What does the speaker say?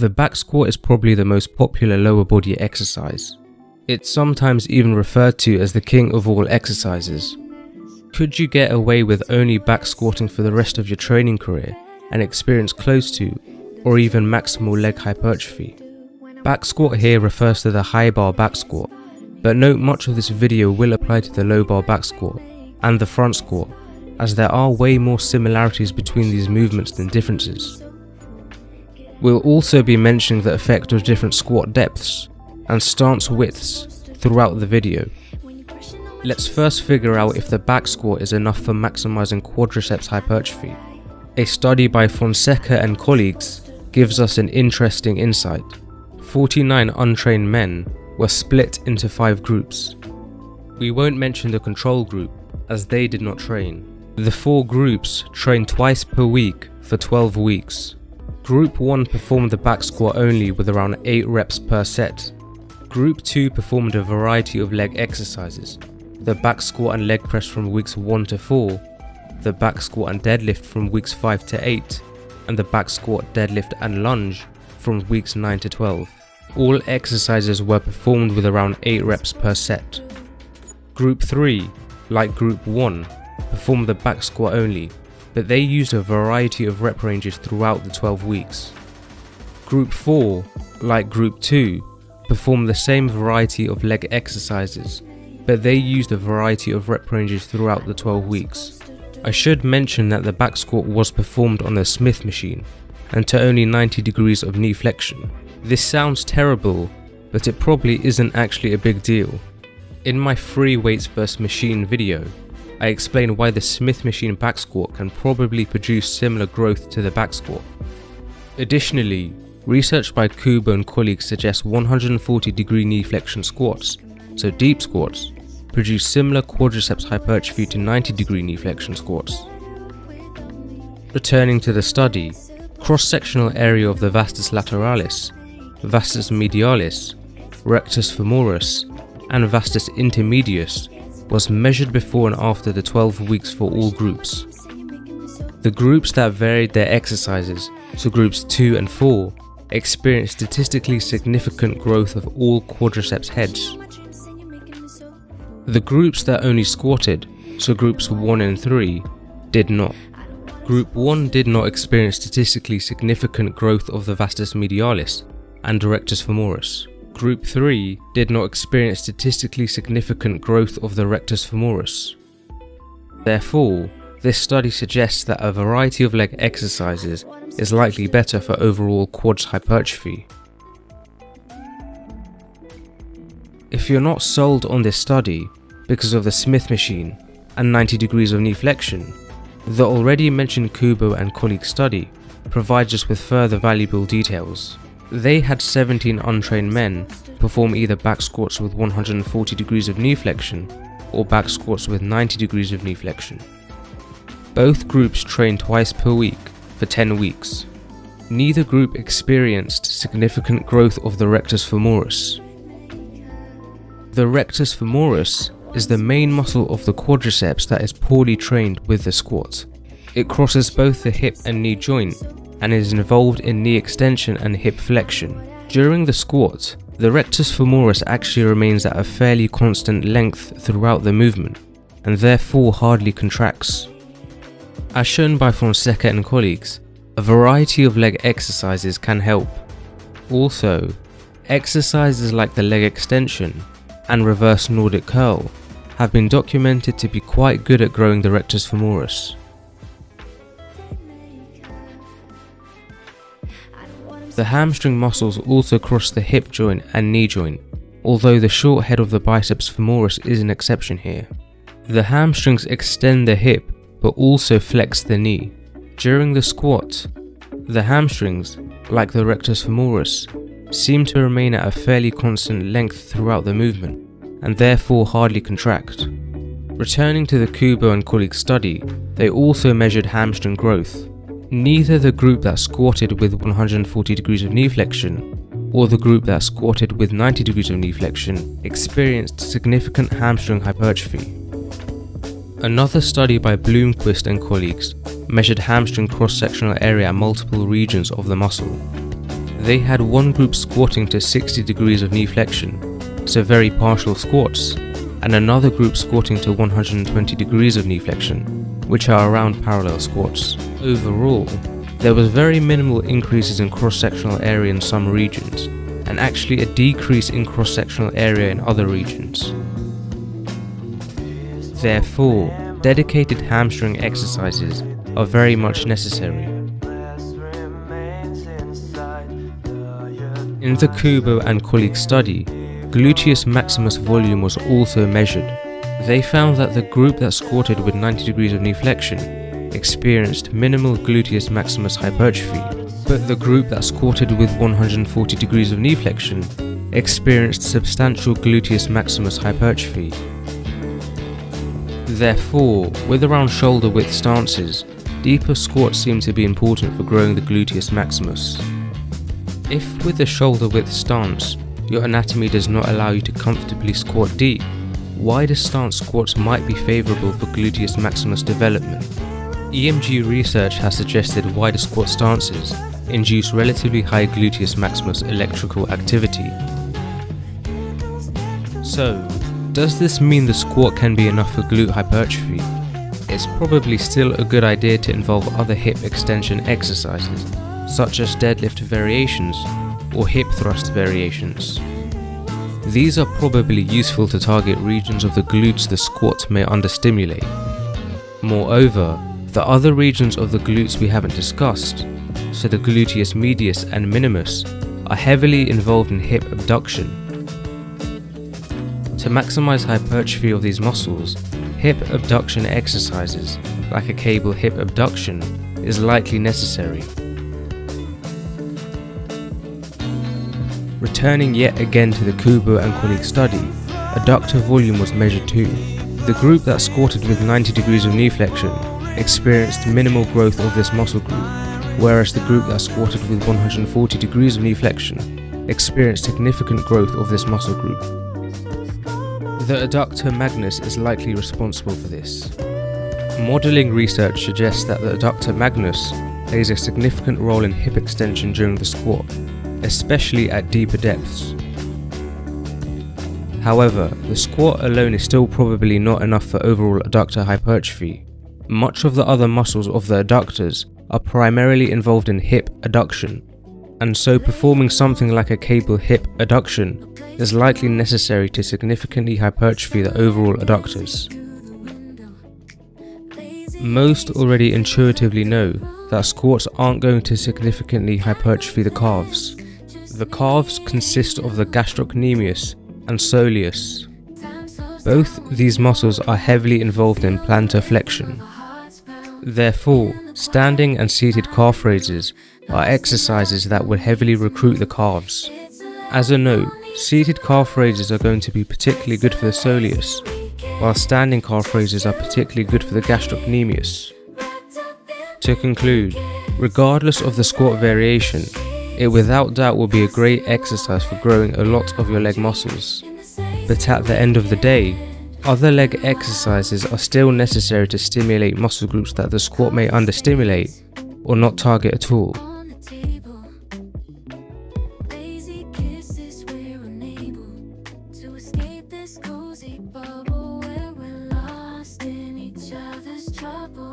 The back squat is probably the most popular lower body exercise. It's sometimes even referred to as the king of all exercises. Could you get away with only back squatting for the rest of your training career and experience close to, or even maximal leg hypertrophy? Back squat here refers to the high bar back squat, but note much of this video will apply to the low bar back squat and the front squat, as there are way more similarities between these movements than differences. We'll also be mentioning the effect of different squat depths and stance widths throughout the video. Let's first figure out if the back squat is enough for maximizing quadriceps hypertrophy. A study by Fonseca and colleagues gives us an interesting insight. 49 untrained men were split into 5 groups. We won't mention the control group, as they did not train. The 4 groups trained twice per week for 12 weeks. Group 1 performed the back squat only with around 8 reps per set. Group 2 performed a variety of leg exercises, the back squat and leg press from weeks 1 to 4, the back squat and deadlift from weeks 5 to 8, and the back squat, deadlift and lunge from weeks 9 to 12. All exercises were performed with around 8 reps per set. Group 3, like Group 1, performed the back squat only, but they used a variety of rep ranges throughout the 12 weeks. Group 4, like Group 2, performed the same variety of leg exercises, but they used a variety of rep ranges throughout the 12 weeks. I should mention that the back squat was performed on the Smith machine, and to only 90 degrees of knee flexion. This sounds terrible, but it probably isn't actually a big deal. In my free weights vs machine video, I explain why the Smith machine back squat can probably produce similar growth to the back squat. Additionally, research by Kubo and colleagues suggests 140 degree knee flexion squats, so deep squats, produce similar quadriceps hypertrophy to 90 degree knee flexion squats. Returning to the study, cross-sectional area of the vastus lateralis, vastus medialis, rectus femoris, and vastus intermedius was measured before and after the 12 weeks for all groups. The groups that varied their exercises, so groups 2 and 4, experienced statistically significant growth of all quadriceps heads. The groups that only squatted, so groups 1 and 3, did not. Group 1 did not experience statistically significant growth of the vastus medialis and rectus femoris. Group 3 did not experience statistically significant growth of the rectus femoris. Therefore, this study suggests that a variety of leg exercises is likely better for overall quads hypertrophy. If you're not sold on this study because of the Smith machine and 90 degrees of knee flexion, the already mentioned Kubo and colleagues study provides us with further valuable details. They had 17 untrained men perform either back squats with 140 degrees of knee flexion or back squats with 90 degrees of knee flexion. Both groups trained twice per week for 10 weeks. Neither group experienced significant growth of the rectus femoris. The rectus femoris is the main muscle of the quadriceps that is poorly trained with the squat. It crosses both the hip and knee joint and is involved in knee extension and hip flexion. During the squat, the rectus femoris actually remains at a fairly constant length throughout the movement and therefore hardly contracts. As shown by Fonseca and colleagues, a variety of leg exercises can help. Also, exercises like the leg extension and reverse Nordic curl have been documented to be quite good at growing the rectus femoris. The hamstring muscles also cross the hip joint and knee joint, although the short head of the biceps femoris is an exception here. The hamstrings extend the hip but also flex the knee. During the squat, the hamstrings, like the rectus femoris, seem to remain at a fairly constant length throughout the movement and therefore hardly contract. Returning to the Kubo and colleagues study, they also measured hamstring growth. Neither the group that squatted with 140 degrees of knee flexion or the group that squatted with 90 degrees of knee flexion experienced significant hamstring hypertrophy. Another study by Bloomquist and colleagues measured hamstring cross-sectional area at multiple regions of the muscle. they had one group squatting to 60 degrees of knee flexion, so very partial squats, and another group squatting to 120 degrees of knee flexion, which are around parallel squats. Overall, there was very minimal increases in cross-sectional area in some regions, and actually a decrease in cross-sectional area in other regions. Therefore, dedicated hamstring exercises are very much necessary. In the Kubo and colleague study, gluteus maximus volume was also measured. They found that the group that squatted with 90 degrees of knee flexion experienced minimal gluteus maximus hypertrophy, but the group that squatted with 140 degrees of knee flexion experienced substantial gluteus maximus hypertrophy. Therefore, with around shoulder width stances, deeper squats seem to be important for growing the gluteus maximus. If with a shoulder width stance, your anatomy does not allow you to comfortably squat deep, wider stance squats might be favourable for gluteus maximus development. EMG research has suggested wider squat stances induce relatively high gluteus maximus electrical activity. So, does this mean the squat can be enough for glute hypertrophy? It's probably still a good idea to involve other hip extension exercises, such as deadlift variations or hip thrust variations. These are probably useful to target regions of the glutes the squat may understimulate. Moreover, the other regions of the glutes we haven't discussed, so the gluteus medius and minimus, are heavily involved in hip abduction. To maximize hypertrophy of these muscles, hip abduction exercises, like a cable hip abduction, is likely necessary. Returning yet again to the Kubo and colleague study, adductor volume was measured too. The group that squatted with 90 degrees of knee flexion experienced minimal growth of this muscle group, whereas the group that squatted with 140 degrees of knee flexion experienced significant growth of this muscle group. The adductor magnus is likely responsible for this. Modelling research suggests that the adductor magnus plays a significant role in hip extension during the squat, especially at deeper depths. However, the squat alone is still probably not enough for overall adductor hypertrophy. Much of the other muscles of the adductors are primarily involved in hip adduction, and so performing something like a cable hip adduction is likely necessary to significantly hypertrophy the overall adductors. Most already intuitively know that squats aren't going to significantly hypertrophy the calves. The calves consist of the gastrocnemius and soleus. Both these muscles are heavily involved in plantar flexion. Therefore, standing and seated calf raises are exercises that will heavily recruit the calves. As a note, seated calf raises are going to be particularly good for the soleus, while standing calf raises are particularly good for the gastrocnemius. To conclude, regardless of the squat variation, it without doubt will be a great exercise for growing a lot of your leg muscles. But at the end of the day, other leg exercises are still necessary to stimulate muscle groups that the squat may understimulate or not target at all. This cozy bubble where we're lost in each other's trouble.